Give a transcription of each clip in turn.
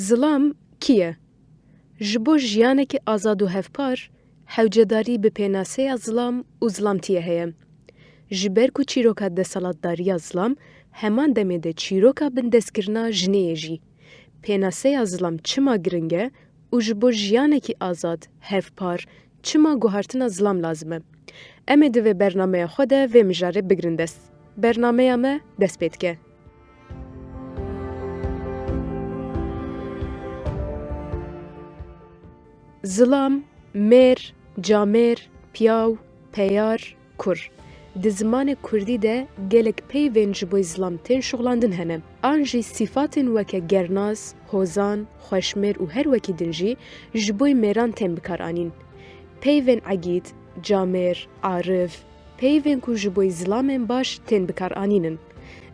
Zilam kiye? Ji bo jiyanekî azad û hevpar, hewcedarî bi pênaseya zilam û zilamtiyê heye. Ji ber ku çîroka desalatdariya zilam, heman demê de çîroka bindestkirina jineyê jî. Pênaseya zilam çima giring e û ji bo jiyanekî azad, hevpar, çima guhartina zilam lazim e? Em ê di vê bernameya xwe de vê mijarê bigirin dest. Bernameya me dest pê dike. Zilam, mêr, camêr, piyaw, peyar, kur. Di zimanê Kurdî de gelek peyvên ji bo zilam tên şoxlandin hene. An jî sîfatên weke gernaz, hozan, xweşmêr û her wekî din jî ji bo mêran tên bikaranîn. Peyvên egîd, camêr, arif, peyvên ku ji bo zilamên baş tên bikaranînin.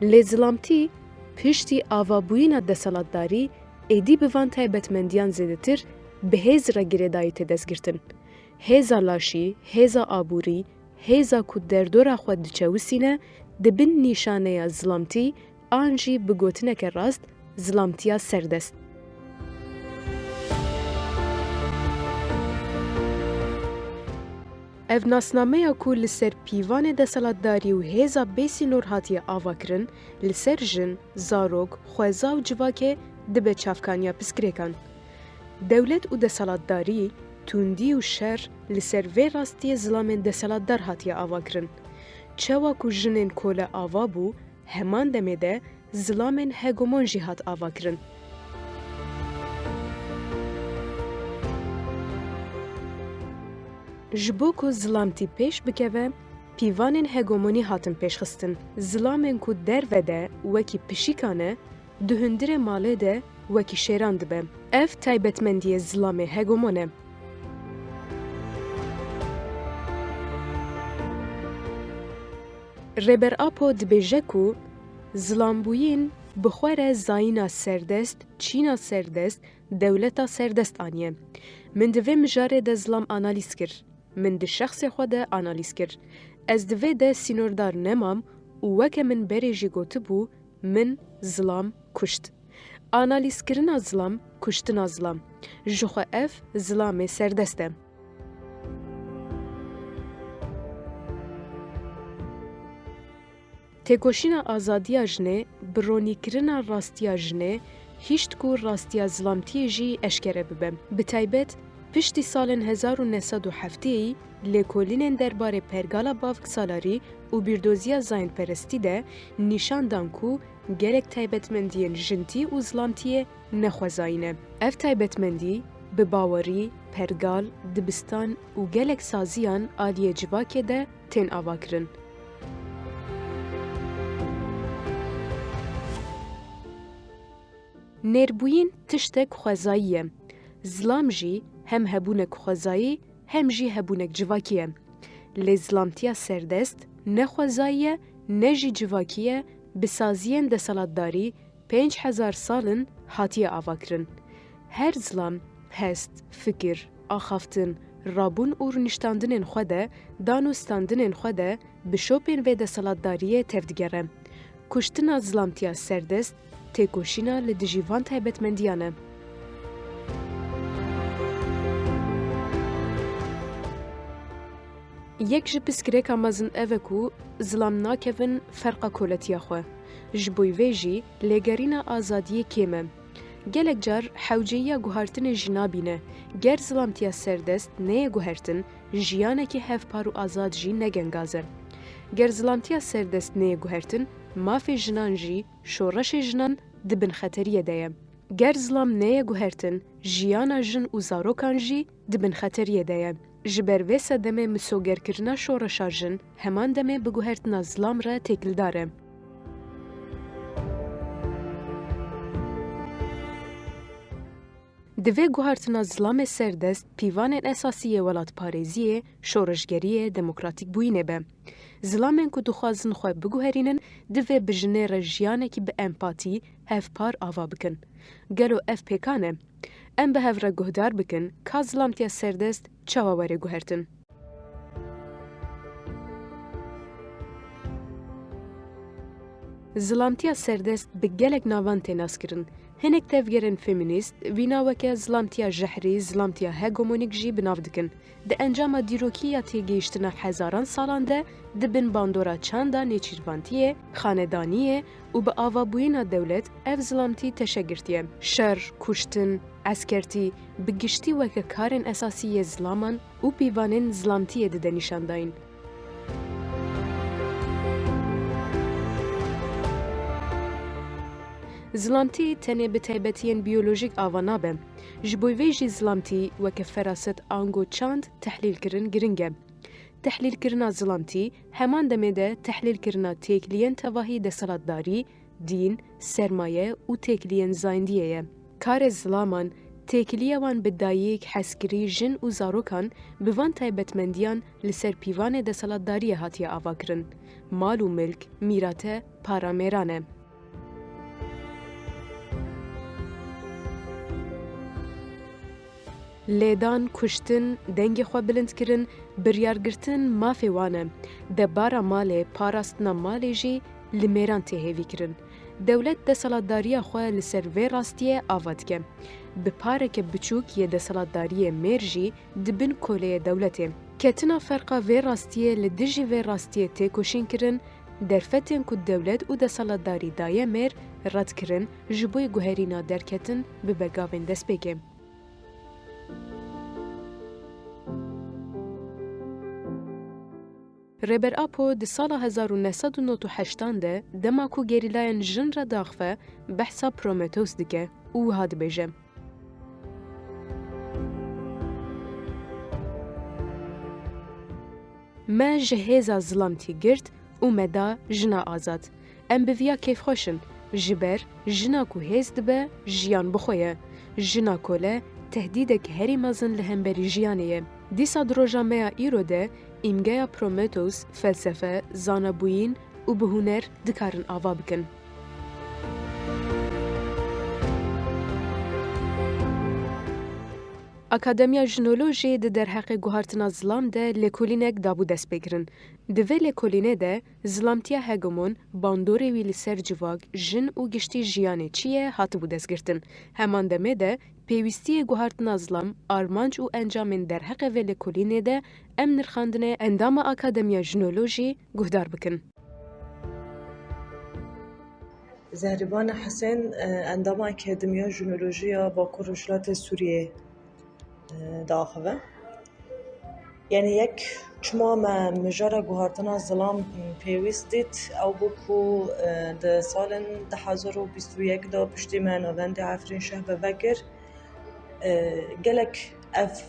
Lê zilamtî, piştî avabûyîna desalatdarî, êdî bi van taybetmendiyan zêdetir bi hêz re girêdayî tê destgirtin. Hêza laşî, hêza aborî, hêza ku derdora xwe diçewîsîne, dibin nîşaneya zilamtî, an jî bi gotineke rast, zilamtiya serdest. Ev nasnameya ku li ser pîvanê desalatdarî û hêza bêsînor hatiye avakirin, li ser jin, zarok, xweza û civakê dibe çavkaniya piskirêkan. Dewlet û desalatdarî, tundî û şer li ser vê rastiyê zilamên desalatdar hatiye avakirin. Çawa ku jinên kole ava bû, heman demê de zilamên hegemon jî hat avakirin. Ji bo ku zilamtî pêş bikeve, pîvanên hegemonî hatin pêşxistin. Zilamên ku derve de wekî pişîkan e, di hundirê malê de wekî şêran dibe. Ev taybetmendiyê zilamê hegemon e. Rêber Apo dibêje ku zilambûyîn bi xwe re zayîna serdest, çîna serdest, dewleta serdest aniye. Min di vê mijarê de zilam analîz kir. Min di şexsê xwe de analîz kir. Ez di vê de sînordar nemam û weke min berê jî gotibû, min zilam kuşt. Analîzkirina zilam, kuştina zilam. Ji xwe ev zilamê serdest e. Têkoşîna azadiya jinê, bironîkirina rastiya jinê, hîşt ku rastiya zilamtiyê jî eşkere bibe. Bi taybet, piştî salên 1970 lêkolînên derbarê pergala bavksalarî û bîrdoziya zayînperestî de nîşan dan ku gelek taybetmendiyên jintî û zilamtiyê nexwezayî ne. Ev taybetmendî, bi bawerî, pergal, dibistan û gelek saziyan aliyê civakê de tên avakirin. Nêrbûyîn tiştek xwezayî ye. Zilam jî hem hebûnek xwezayî, hem jî hebûnek civakî ye. Lê zilamtiya serdest, ne xwezayî ye, ne jî civakî ye, bi saziyên desalatdarî 5000 salin hatiye avakirin. Her zilam, hest, fikir, axaftin, rabûn û nîştandinên xwe de, dan û standinên xwe de bi şopên vê desalatdariyê tevdigere. Kuştina zilamtiya serdest, têkoşîna li dijî van taybetmendiyan e. Yek ji piskirêka mezin ev e ku zilam nakevin ferqa koletiya xwe. Ji bo vê jî lêgerîna azadiyê kêm e. Gelek car hewceyiya guhartinê jî nabîne. Ger zilamtiya serdest neyê guhertin, jiyanekî hevpar û azad jî negengaz e. Ger zilamtiya serdest neyê guhertin, mafê jinan jî, şoreşê jinan dibin xeteriyê de ye. Ger zilam neyê guhertin, jiyana jin û zarokan jî dibin xeteriyê de ye. Ji ber vê sedemê misogerkirina şoreşa jin, heman demê bi guhertina zilam re têkildar e. Di vê guhartina zilamê serdest, pîvanên esasî yê welatparêziyê, şoreşgeriyê, demokratîk bûyînê be. Zilamên ku dixwazin xwe biguherînin, divê bi jinê re jiyanekî bi empatî, hevpar ava bikin. Gelo ev pêkan e. Em bi hev re guhdar bikin ka zilamtiya serdest çawa were guhertin. زلامتیا سردست به گلک ناوان تناس کرن. هنک تفگرن فیمینیست وینا وکه زلامتیا جهری زلامتیا هگمونیک جی بناو دکن. ده انجام دیروکی یا تیگیشتنا هزاران سالان ده دبن باندورا چاندا نیچیروانتیه، خاندانیه و به آوابوینا دولت اف زلامتی تشگرتیه. شر، کشتن، اسکرتی، بگشتی وکه کارن اساسی زلامان و پیوانن زلامتیه ده نشانداین. زلامتی تنه به تایبەتیان بیولوژیک ئاوا نابێ. ji bo vê jî zilamtî weke feraset ango çand tehlîlkirin giring e. Tehlîlkirina zilamtî heman demê de tehlîlkirina têkiliyên tevahî deselatdarî, dîn, sermaye û têkiliyên zayendiyê ye. Karê zilaman, têkiliya wan bi dayîk, heskirî, jin û zarokan bi van taybetmendiyan li ser pîvanê deselatdariyê hatiye avakirin. Mal û milk, mîrate, paramêran e. لیدان، کشتن، دنگ خو بلند کرن، بریارگرتن مافی وانه. دبارا ماله، پاراستنا ماله جی لمیران تهیوی کرن. دولت دسالتداری خو لسر وی راستیه آواد که. به پاره که بچوک یه دسالتداری مرجی دبن کوله دولته. کتنا فرقا وی راستیه لدجی وی راستیه تی کشین کرن، درفتن که دولت و دسالتداری دایه مر رد کرن، جبوی گوهرینا درکتن به بگاوین دست بگه. ریبر آپو دی سال 1998 ده دماکو گریلاین جن را داخفه بحثا پرومتوس دکه او هاد بیجه. ما جهیزا ظلامتی گرد و مدا جنا آزاد. ام بویا کیف خوشن. جبر جنا کو هیز دبه جیان بخویه. جنا کوله تهدیدک هری مزن لهمبری جیانیه. دیسا دروجامیا ایرو ده ایمگیا پرومتوس فلسفه، زانبوین و به هنر دکارن آوا بکن. اکادمیا ژنولوژی ده در حق گوهرتنا زلام ده لکولینک دابو دست بگیرن. دوی لکولینه ده زلامتیا هگمون باندوری ویلی سر جواگ جن و گشتی جیانه چیه هاتو بو دست گرتن. همان دمه ده پیوستی گوهرتنا زلام آرمانج و انجامن در حق وی لکولینه ده ام نرخاندنه اندام اکادمیا ژنولوژی گهدار بکن. زهربان حسین اندام اکادمیا ژنولوژیا باکو رجلات سوریه داخله. یعنی یک چما ما مجرد گوهرتنا ظلام پیوست دید او بکو ده سال 2021 دا پشتی من آوند عفرین شه بوگر گلک اف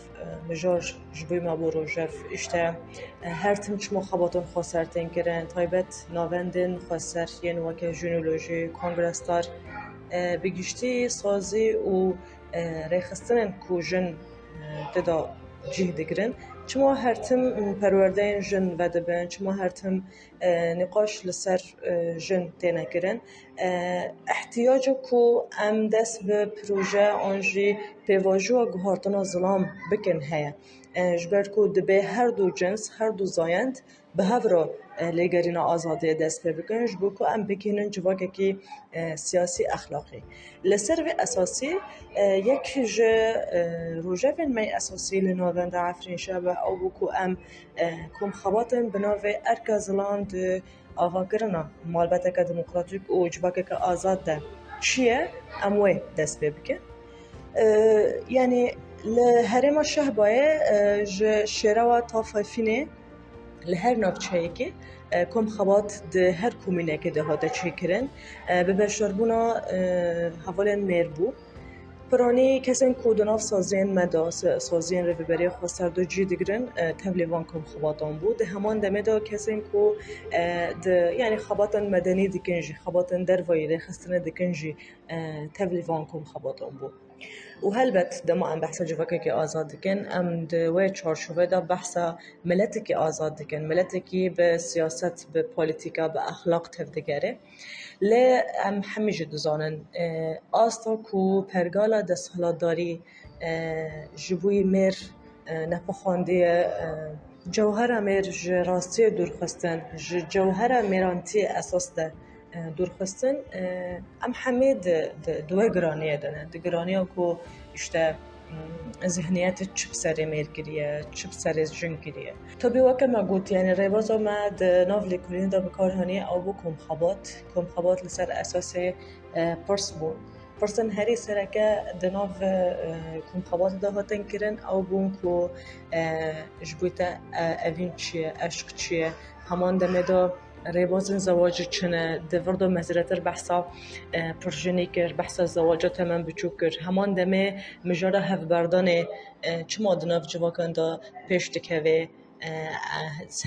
مجار جبوی ما برو جرف اشته هر تم چما خباتون خسرتین کرن تایبت ناوندن خسر یعنی وکه ژنولوژی کنگرستار بگشتی سازی و ریخستن کوژن تدا جه دگرن چما هر تم پرورده جن و دبن چما هر تم نقاش لسر جن تینا کرن احتیاج کو ام دست به پروژه آنجی پیواجو گوهرتنا ظلام بکن هیا جبر کو دبه هر دو جنس هر دو زایند به هفرا لگرینا آزادی دست به بکن جبر کو ام بکنن جواکه کی سیاسی اخلاقی لسر و اساسی یک روژه فن می اساسی لنووند عفرین شبه او بکو ام کم خباتن بناوه ارکازلان ده آواگرنا مالبته که دموکراتیک و جواکه که آزاد ده چیه اموه دست به بکن یعنی لهرما شهبایه شیروا تافایفینه لهر نافچه‌ای که کم خبات ده هر کومینه که ده هاده چی کرن به برشاربونا حوالن مربو پرانی کسان کودناف سازین مدا سازین رفبری خواستر دو جی دگرن تبلیغان کم خباتان بود همان دمه دا کسان کو یعنی خباتن مدنی دکنجی خباتن در وایره خستن دکنجی تبلیغان کم خباتان بود و هلبت دما ام بحث جوکه که آزاد دکن ام دوی چارچوبه دا بحث ملتی که آزاد دکن ملتی که به سیاست به پولیتیکا به اخلاق تفدگره لی ام همیشه دزانن آستا کو پرگالا دستهلاتداری جبوی میر نپخانده جوهر میر راستی دورخستن جوهر میرانتی اساس ده دورخستن ام حمید دوه گرانیه دنه ده گرانیه کو اشته ذهنیت چپ سر میر کریه چپ سر جن کریه تا بی وقت ما گوت یعنی ریواز آمد ناو لیکولین دا بکارهانی او بو کم خبات لسر اساس پرس بون پرسن هری سرکه دناو کم خبات دا هاتن کرن او بون کو جبویتا اوین چیه عشق چیه همان دمه دا ریوازن زواج چنه دورد و مزرتر بحثا پرژنی کر بحثا زواجات من بچوک کر همان دمه مجاره هفبردانه چه مادناف جواکان دا پیش دکوه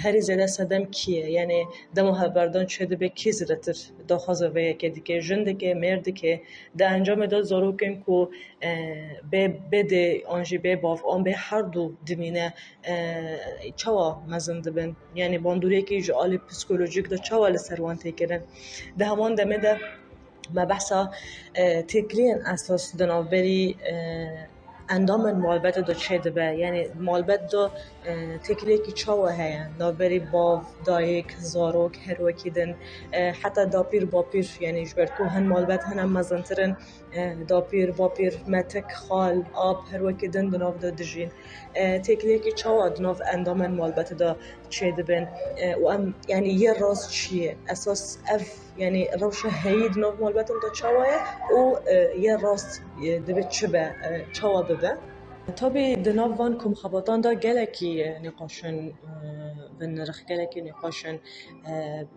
هری زیاده سدم کیه یعنی دمو هفبردان چه ده به کی زیادتر دا خوازه که دیگه جنده که مرده که ده انجام دا زارو کن که بده آنجی به باف آن به هر دو دمینه چوا مزنده بن یعنی باندوری که جعال پسیکولوژیک دا چوا لسروان تکرن ده همان دمه ده ما بحثا تکرین اساس دنابری اندام مالبت دا چه دبه یعنی مالبت دا تکریه که چاوه هیا نابری باو دایک زاروک هروکی دن حتی داپیر باپیر یعنی جبرکو هن مالبت هنم مزنترن داپیر باپیر متک خال آب هروکی دن دناف دا دجین تکریه که چاوه دناف اندام مالبت دا چه دبن و ام یعنی یه راست چیه اساس اف یعنی روش هید ناف مالبتم دا چاوه و یه راست دبه چه به چاوه ببه طبعا دناف وان کم خباتان دا گلکی نقاشن بنرخ گلکی نقاشن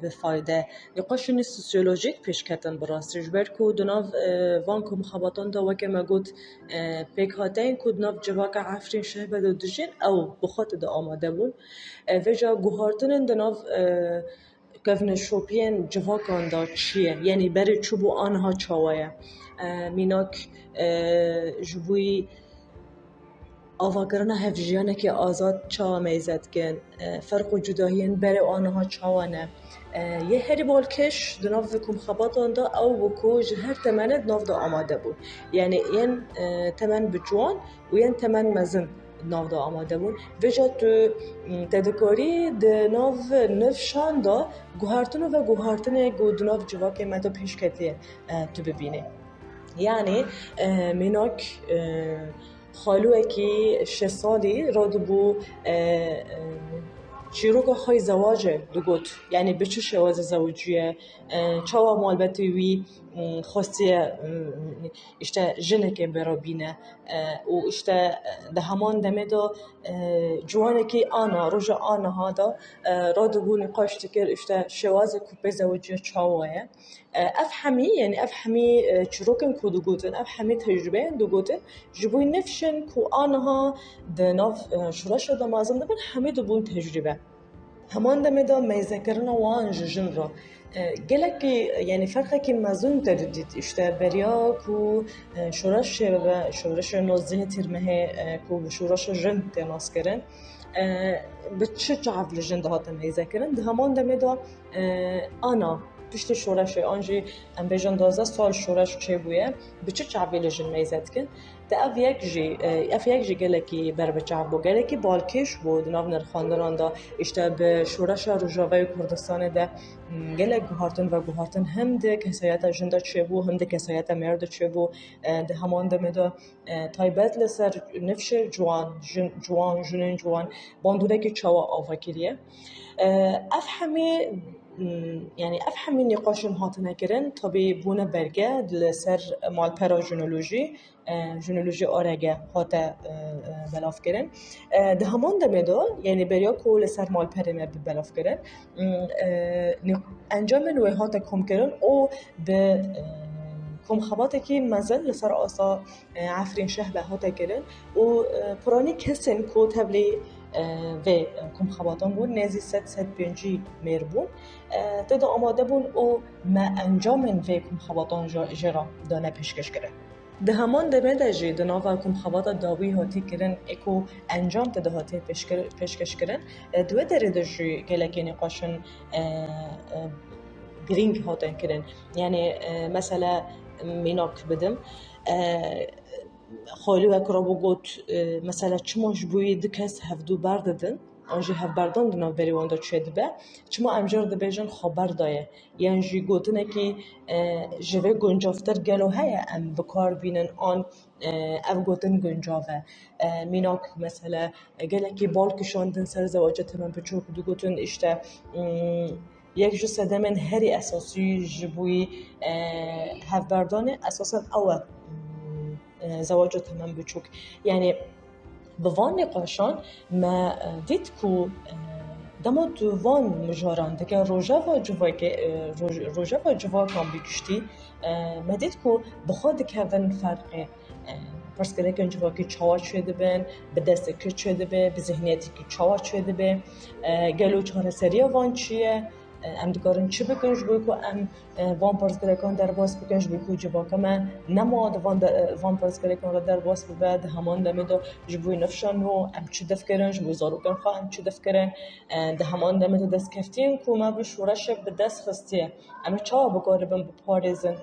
بفایده نقاشن سوسیولوژیک پیش کتن براستش بر کو دناف وان کم خباتان دا وکه مگود پیک هاتین کو دناف جواک عفرین شهبه دا دجین او بخات دا آماده بون وجا گوهارتن دناف کفن شوپین جواکان دا چیه یعنی بری چوبو آنها چاوه میناک جبوی آواگرنا هفجیانه که آزاد چا میزد کن فرق و جداهین بر آنها چاوانه یه هری بالکش دناف کم خباتان دا او بکو جهر تمنه دناف دا آماده بود یعنی این تمن بجوان و این تمن مزن ناو دا آماده بون وجا تو تدکاری دناف نفشان دا گوهارتن و گوهارتن دناف جواک مدو پیش کتیه تو ببینه یعنی میناک خالوه که 6 سالی راد بو چیروک خواهی زواجه دو گوت یعنی به چه شواز زواجیه چاوا مالبتی وی خواستیه اشته جنه که برا بینه و اشته ده همان دمه دا جوانه که آنا روژ آنا ها دا راد بو نقاش تکر اشته شواز کوپه زواجیه چاواه افهمی یعنی افهمی چروکن کو دو گوتن افهمی تجربه دو گوتن جبوی نفشن کو آنها ده ناف شورش دا مازن دبن همه دو بون تجربه همان دمه دا میزه کرنا وان جن را گلک یعنی فرقی که مزون تردید اشته بریا کو شورش نوزده ترمه کو شورش جن تناس کرن به چه جعب لجن ده هاتم میزه کرن ده همان دمه دا آنا پشت شورش آنجی ام بیجان 12 سال شورش چه بویه به چه چعبی لجن میزد کن ده اف یک جی گلکی بر به چعبو گلکی بالکش بود ناو نرخاندران دا اشته به شورش روژاوه کردستان ده گلک گوهارتن هم ده کسایت جنده چه بو هم ده کسایت مرد چه بو ده همان ده مده تایبت لسر نفش جوان باندونه که چاوا آفا کریه یعنی افهمی نقاشم هاتنه کرن طبی بونه برگه لسر مالپرا جنولوژی آرگه هاته بلاف کرن ده همان دمه دا یعنی بریا که لسر مالپره مرد بلاف کرن انجام نوی هاته کم کرن او به کم خباته که مزل لسر آسا عفرین شهبه هاته کرن و پرانی کسین که تبلی و کم خباتان بود نزی 705 میر بود تدا آماده بود و ما انجام و کم خباتان جرا دانه پیشکش کرد ده همان دمه ده جی دناوا کم خباتا داوی هاتی کرن اکو انجام تدا هاتی پیشکش کرن دوه داره ده جی گلکی نقاشن گرینگ هاتن کرن یعنی مثلا میناک بدم خالی و کرابو گوت مثلا چماش بوی دکس هفدو برددن آنجی هفبردان دنو بری واندا چه دبه چما امجار دبیجن خبر دایه یعنی جی گوتنه که جوه گنجافتر گلو هیا ام بکار بینن آن اف گوتن گنجاوه میناک مثلا گله که بال کشاندن سر زواجت من بچوک دو گوتن اشته یک جو سدمن هری اساسی جبوی هفبردان اساسا اوه زواجت من بچوک یعنی بوان نقاشان ما دید کو دما دوان مجاران دیگه روژه و جوای کام بیشتی ما دید کو بخواد که ون فرقه پس که دیگه جوای که چهار شده بن به دست که شده به ذهنیتی که چهار شده به گلو چهار سریا وان چیه ام دکارن چی بکنش بوی کو ام وان پرسکرکان در باز بکنش بوی کو جواب که من نماد وان پرسکرکان را در باز بعد همان دمی دو جبوی نفشان و ام چی دف کردن جبوی زارو کن خواه ام چی دف کردن ده همان دمی دو دست کفتین کو ما به شورش به دست خستیه ام چا بکاره بم بپارزن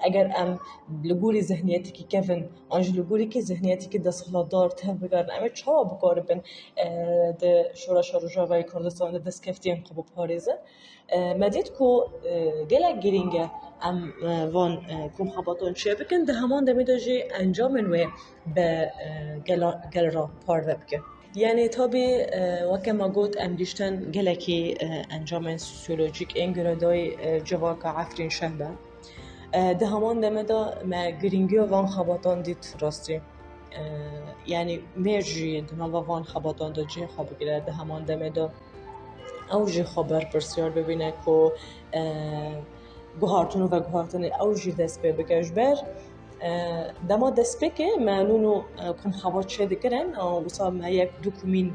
اگر ام لگوری ذهنیتی که کفن آنج لگوری که ذهنیتی که دست خلادار ته بگردن ام چا بکاره بن ده شورش روجاوی کردستان دست کفتین کو بپارزن مدید کو گله گرینگه ام وان کم خباتون چه بکن ده همان دمیده جی انجام و به گل را پارده بکن یعنی تابی وقتی ما گفت ام دیشتن گله کی انجام سوسیولوژیک انگرادای جواک عفرین شهبه ده همان دمیده ما گرینگی وان خباتان دید راستی یعنی میرجی دنوا وان خباتان دا جی خواب گیره ده همان دمیده اوجی خبر پرسیار ببینه که گوهارتون و گوهارتون اوجی دست به بکش بر دما دست بکه منونو کم خبر چه دکرن و مثلا ما یک دوکومین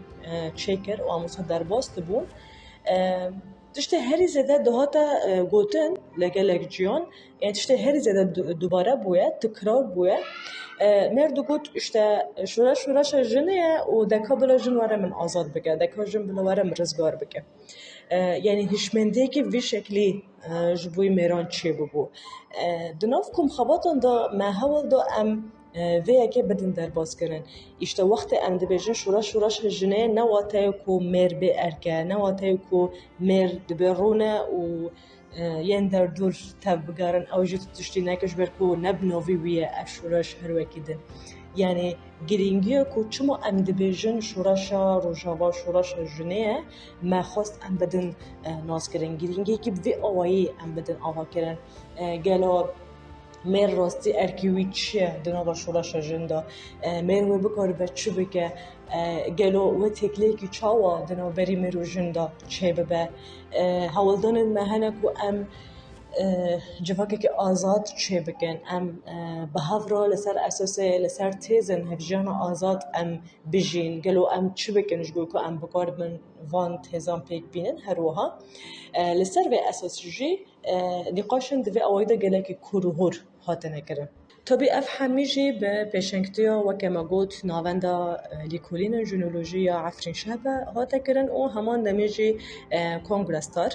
چکر و مثلا در باست بون تشته هری زده دهاتا گوتن لگلگ جیان یعنی تشته هری زده دوباره بویه تکرار بویه مردو گوت اشته شورش جنه و دکا بلا جن واره من آزاد بگه دکا جن بلا واره من رزگار بگه یعنی هشمنده که وی شکلی جبوی میران چی ببو دناف کم خباتان دا ما هول دا ام وی که بدن در باز کردن اشته وقت ام دبیجن شورش جنه نواته کو مر به ارکه نواته کو مر دبرونه و ین در دور تب بگارن اوجت تشتی نکش برکو نبناوی ویه اشورش هر وکیدن یعنی گرینگیه کو چما ام دبیجن شورشا روجاوا شورش جنه ما خواست ام بدن ناز کردن گرینگیه که وی آوایی ام بدن آوا کردن گلا مر راستی ارکیوی چیه دنا و شورش جنده مر و بکار بچه بگه گلو و تکلی که چاوا دنا بری مرو جنده چه ببه هولدان مهنه کو ام جواکه که آزاد چه بکن ام به هفرا لسر اساسه لسر تیزن هفجان آزاد ام بجین گلو ام چه بکنش گوی که ام بکار من وان تیزان پیک بینن هروها لسر و اساسی جی نقاشن دوی اوایده گله که کروهور هاتنه کرن طبی اف همیجی به پیشنگتیا و که ما گوت ناوندا لیکولین جنولوژی یا عفرین شهبه هاته کرن و همان نمیجی کنگرستار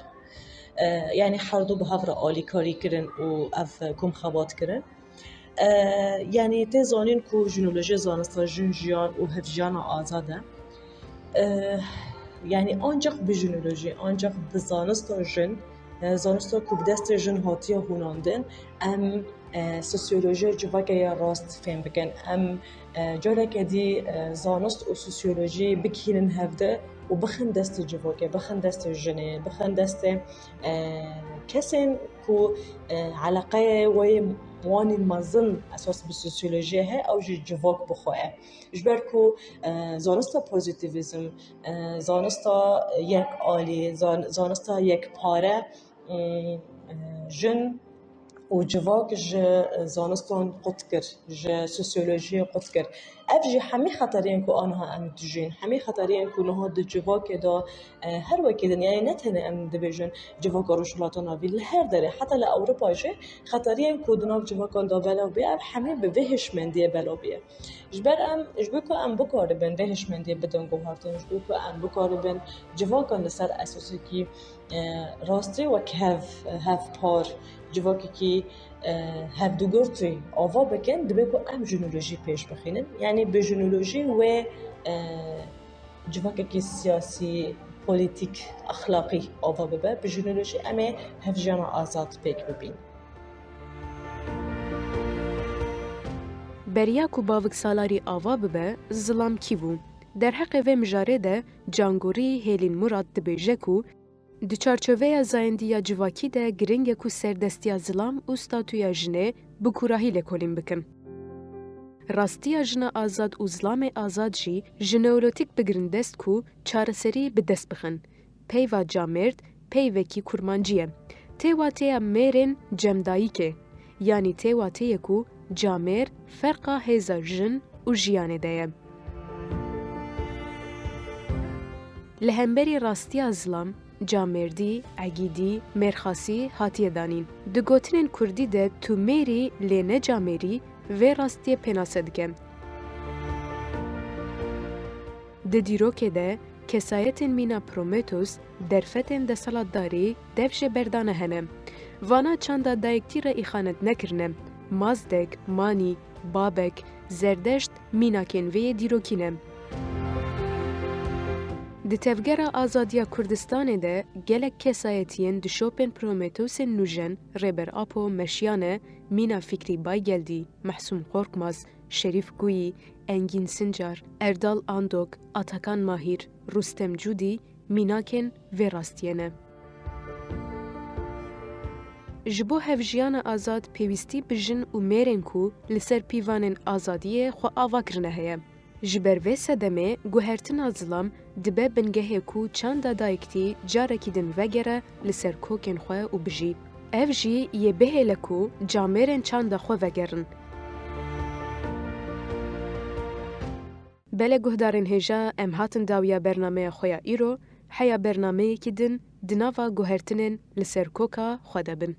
یعنی هر دو به هفر آلی کاری کرن و اف کم خوات کرن یعنی تی زانین کو جنولوژی زانستا جن جیان و هفجان آزاده یعنی آنجاق به جنولوژی آنجاق به زانستا جن زانستا کو بدست جن هاتیه هوناندن ام سوسیولوژی جواکه یا راست فهم بکن ام جاره که دی زانست و سوسیولوژی بکینن هفته و بخن دست جواکه بخن دست جنه بخن دست کسین کو علاقه و وان مازن اساس به سوسیولوژی ها او جواک بخواه جبر کو زانستا پوزیتیویزم زانستا یک عالی زانستا یک پاره جن و جواک زانستان قط کرد سوسیولوژی قط کرد افجی همی خطرین کو آنها ام تجین همی خطرین کو نه د جواک دا هر وکیدن یعنی نه تنه ام دبیجن جواک روشلاتون ویل هر داره حتی ل اروپا جه خطرین کو دناف جواکان دا بلا بی همی به وهش مندی بلا بی جبر کو ام بکار بن وهش مندی بدون گوهرتن جبر کو ام بکار بن جواکان سر اساسی کی راستی و که هف پار جواکی که هف دوگرتی آوا بکن دبی کو ام جنولوژی پیش بخینن یعنی به جنولوژی و civakekî siyasî politik axlaqî ava bibe bi jinolojî em ê hevjiyana azad pêk bibîn. Beriya ku bavik salarî ava bibe, zilam kî bû? Derheqê vê mijarê de Cangorî Hêlîn Murad dibêje ku di çarçoveya zayendiya civakî de giring e ku serdestiya zilam û statuya jinê bi kurahî lêkolîn bikin. Rastiya jina azad û zilamê azad jî ji neolîtik bigirin dest ku çareserî bi dest bixin. Peyva camêrd peyvekî kurmancî ye. Tê wateya mêrên cemdayîkê, yanî tê wateyê ku camêr ferqa hêza jin û jiyanê de ye. Li hemberî rastiya zilam, camêrdî, egîdî, mêrxasî hatiye danîn. Di gotinên Kurdî de tu mêrî lê ne camêrî vê rastiyê pênase dike. Di dîrokê de kesayetên mîna Prometheus derfetên desalatdarî dev jê berdane hene. Vana çanda dayektî re îxanet nekirine. Mazdek, manî, babek, zerdeşt mînakên vê yê dîrokî ne. Di tevgera azadiya Kurdistanê de gelek kesayetiyên di şopên Prometheusên nûjen Rêber Apo Meşyane, Mîna Fikrî Baygeldî, Mehsûm Korkmaz, Şerîf Guyî, Engîn Sincar, Erdal Andok, Atakan Mahîr, Rustem Cudî mînakên vê rastiyê ne. Ji bo hevjiyana azad pêwîstî bi jin û mêrên ku li ser pîvanên azadiyê xwe ava kirine heye. Ji ber vê sedemê, guhertina zilam dibe bingehê ku çanda dayektî carekî din vegere li ser kokên xwe û bijî. Ev jî yê bihêle ku camêrên çanda xwe vegerin. Belê guhdarên hêja em hatin dawiya bernameya xwe ya îro, heya bernameyekî din di nava guhertinên li ser koka xwe de bin.